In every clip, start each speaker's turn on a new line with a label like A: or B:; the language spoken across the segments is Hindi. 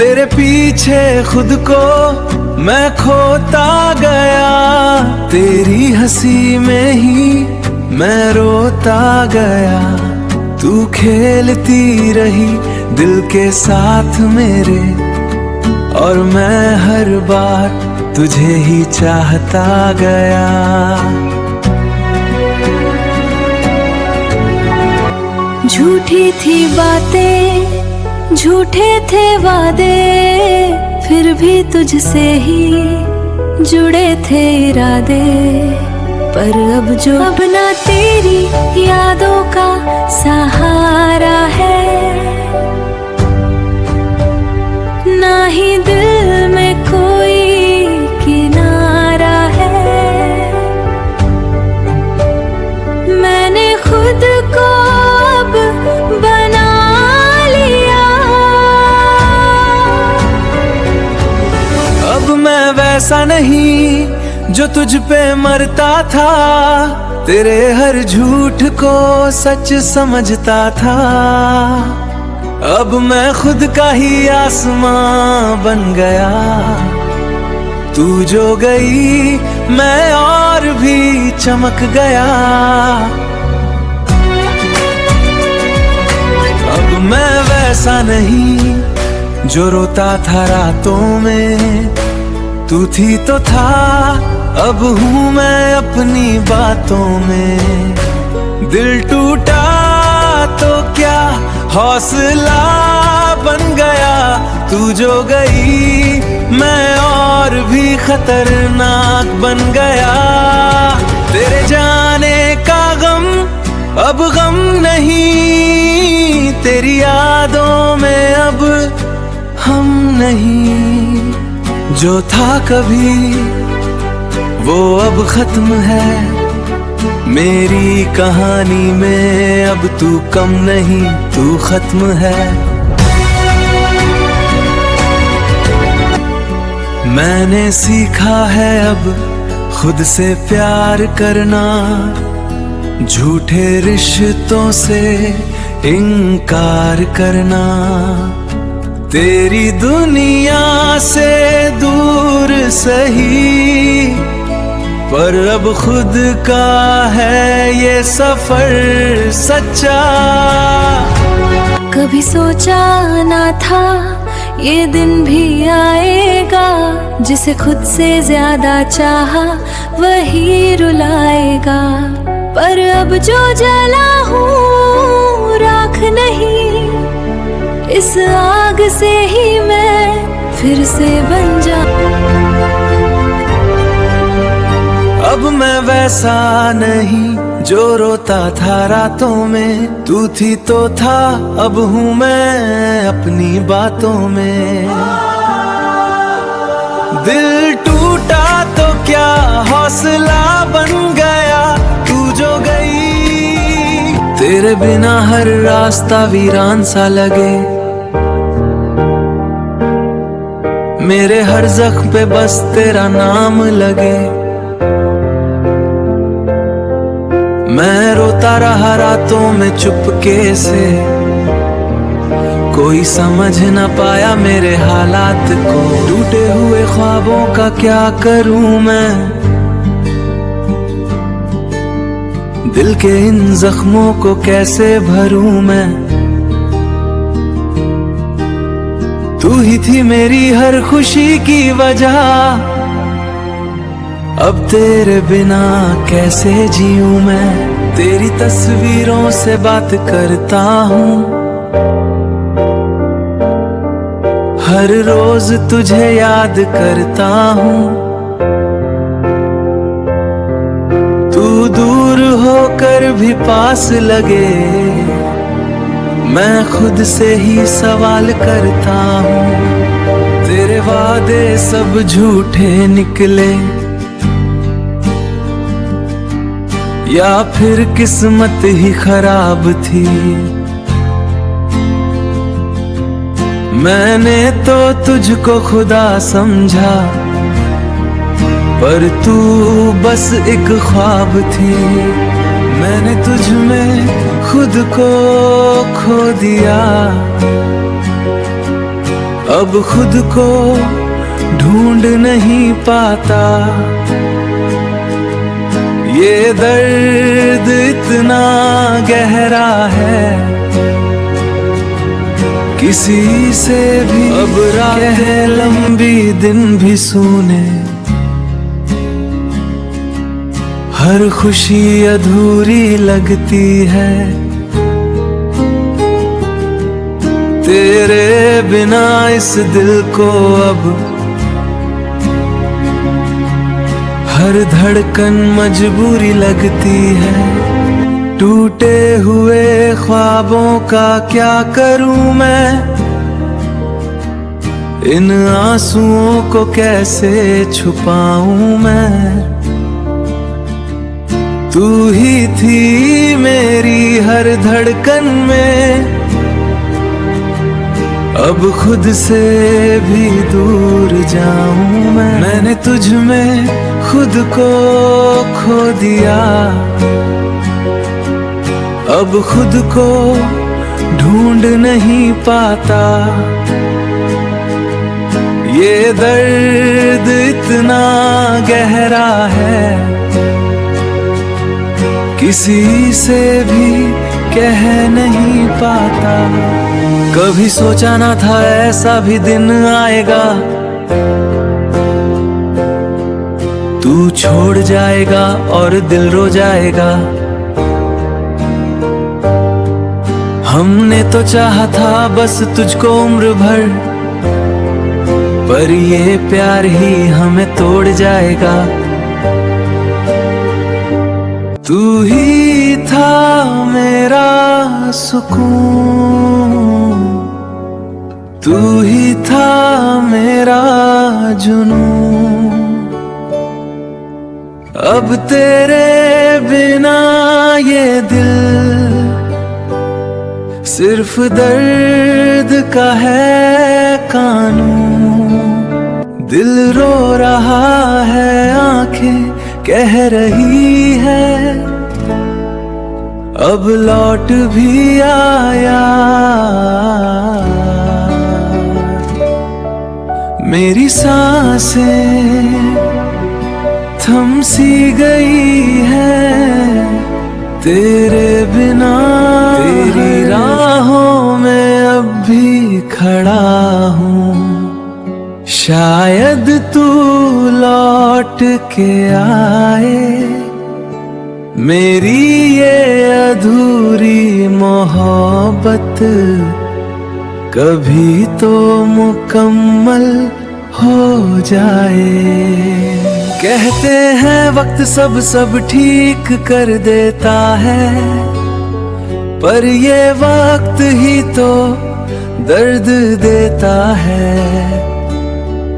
A: तेरे पीछे खुद को मैं खोता गया, तेरी हंसी में ही मैं रोता गया। तू खेलती रही दिल के साथ मेरे, और मैं हर बार तुझे ही चाहता गया।
B: झूठी थी बातें, झूठे थे वादे, फिर भी तुझसे ही जुड़े थे इरादे। पर अब ना तेरी यादों का सहारा है, ना ही दिल में कोई किनारा है। मैंने खुद को अब बना लिया,
A: अब मैं वैसा नहीं जो तुझ पे मरता था, तेरे हर झूठ को सच समझता था। अब मैं खुद का ही आसमां बन गया, तू जो गई मैं और भी चमक गया। अब मैं वैसा नहीं जो रोता था रातों में, तू थी तो था, अब हूँ मैं अपनी बातों में। दिल टूटा तो क्या हौसला बन गया, तू जो गई मैं और भी खतरनाक बन गया। तेरे जाने का गम अब गम नहीं, तेरी यादों में अब हम नहीं। जो था कभी वो अब खत्म है, मेरी कहानी में अब तू कम नहीं, तू खत्म है। मैंने सीखा है अब खुद से प्यार करना, झूठे रिश्तों से इनकार करना। तेरी दुनिया से दूर सही, पर अब खुद का है ये सफर सच्चा।
B: कभी सोचा ना था ये दिन भी आएगा, जिसे खुद से ज्यादा चाहा वही रुलाएगा। पर अब जो जला हूँ राख नहीं, इस आग से ही मैं फिर से बन जाऊं।
A: अब मैं वैसा नहीं जो रोता था रातों में, तू थी तो था, अब हूँ मैं अपनी बातों में। दिल टूटा तो क्या हौसला बन गया, तू जो गई। तेरे बिना हर रास्ता वीरान सा लगे, मेरे हर जख्म पे बस तेरा नाम लगे। मैं रोता रहा रातों में चुपके से, कोई समझ न पाया मेरे हालात को। टूटे हुए ख्वाबों का क्या करूं मैं, दिल के इन जख्मों को कैसे भरूं मैं। तू ही थी मेरी हर खुशी की वजह, अब तेरे बिना कैसे जीऊं मैं। तेरी तस्वीरों से बात करता हूँ, हर रोज तुझे याद करता हूँ। तू दूर होकर भी पास लगे, मैं खुद से ही सवाल करता हूँ। तेरे वादे सब झूठे निकले, या फिर किस्मत ही खराब थी। मैंने तो तुझको खुदा समझा, पर तू बस एक ख्वाब थी। मैंने तुझ में खुद को खो दिया, अब खुद को ढूंढ नहीं पाता, ये दर्द इतना गहरा है, किसी से भी अब रातें लंबी दिन भी सूने, हर खुशी अधूरी लगती है, तेरे बिना इस दिल को अब हर धड़कन मजबूरी लगती है। टूटे हुए ख्वाबों का क्या करूं मैं, इन आंसुओं को कैसे छुपाऊं मैं, तू ही थी मेरी हर धड़कन में, अब खुद से भी दूर जाऊं मैं। मैंने तुझ में खुद को खो दिया, अब खुद को ढूंढ नहीं पाता, ये दर्द इतना गहरा है, किसी से भी कह नहीं पाता। कभी सोचा ना था ऐसा भी दिन आएगा, तू छोड़ जाएगा और दिल रो जाएगा। हमने तो चाहा था बस तुझको उम्र भर, पर ये प्यार ही हमें तोड़ जाएगा। तू ही था मेरा सुकून, तू ही था मेरा जुनून, अब तेरे बिना ये दिल सिर्फ दर्द का है कानून। दिल रो रहा है, आंखें कह रही है, अब लौट भी आया। मेरी सांसें थम सी गई है, तेरे बिना तेरी राहों में अब भी खड़ा हूँ। शायद तू लौट के आए, मेरी ये अधूरी मोहब्बत कभी तो मुकम्मल हो जाए। कहते हैं वक्त सब ठीक कर देता है, पर ये वक्त ही तो दर्द देता है।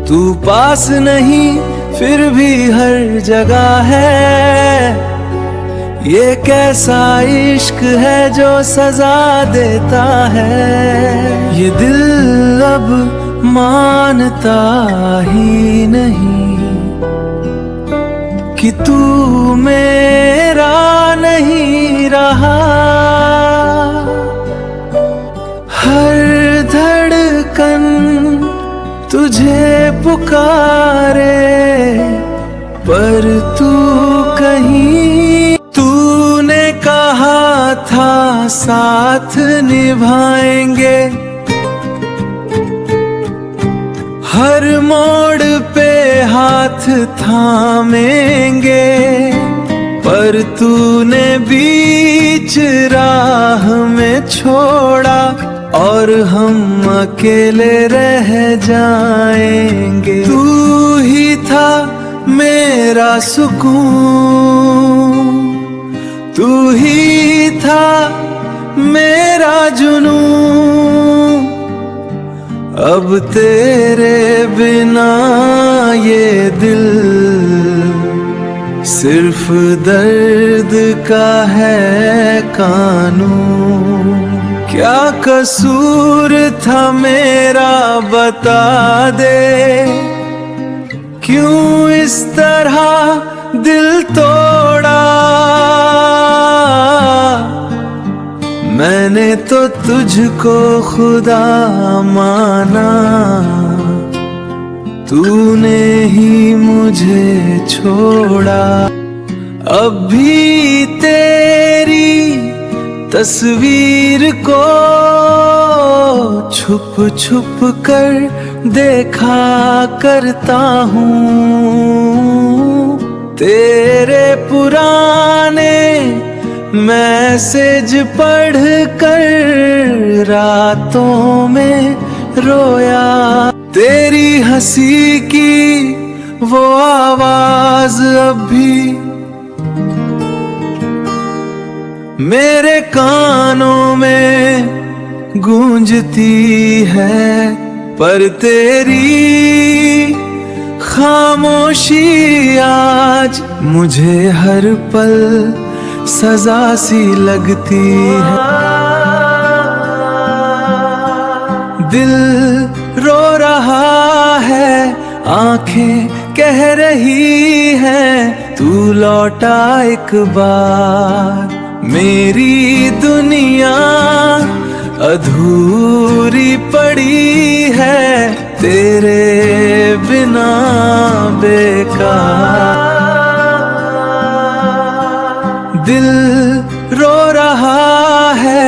A: तू पास नहीं फिर भी हर जगह है, ये कैसा इश्क है जो सजा देता है। ये दिल अब मानता ही नहीं कि तू मेरा नहीं रहा। हर धड़कन तुझे पुकारे, पर तू कहीं। तूने कहा था साथ निभाएंगे, हर मोड़ पे हाथ थामेंगे, पर तूने बीच राह में छोड़ा और हम अकेले रह जाएंगे। तू ही था मेरा सुकून, तू ही था मेरा जुनून, अब तेरे बिना ये दिल सिर्फ दर्द का है कानून। क्या कसूर था मेरा बता दे, क्यों इस तरह दिल तोड़ा। मैंने तो तुझको खुदा माना, तूने ही मुझे छोड़ा। अब भी तेरी तस्वीर को छुप छुप कर देखा करता हूँ। तेरे पुराने मैसेज पढ़ कर रातों में रोया। तेरी हंसी की वो आवाज अब भी मेरे कानों में गूंजती है, पर तेरी खामोशी आज मुझे हर पल सजा सी लगती है। दिल रो रहा है, आंखें कह रही हैं, तू लौटा एक बार। मेरी दुनिया अधूरी पड़ी है, तेरे बिना बेकार। दिल रो रहा है,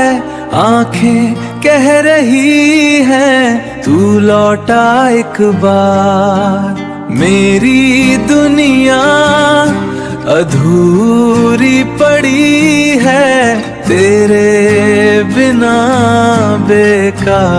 A: आंखें कह रही हैं, तू लौटा एक बार। मेरी दुनिया अधूरी पड़ी है, तेरे बिना बेकार।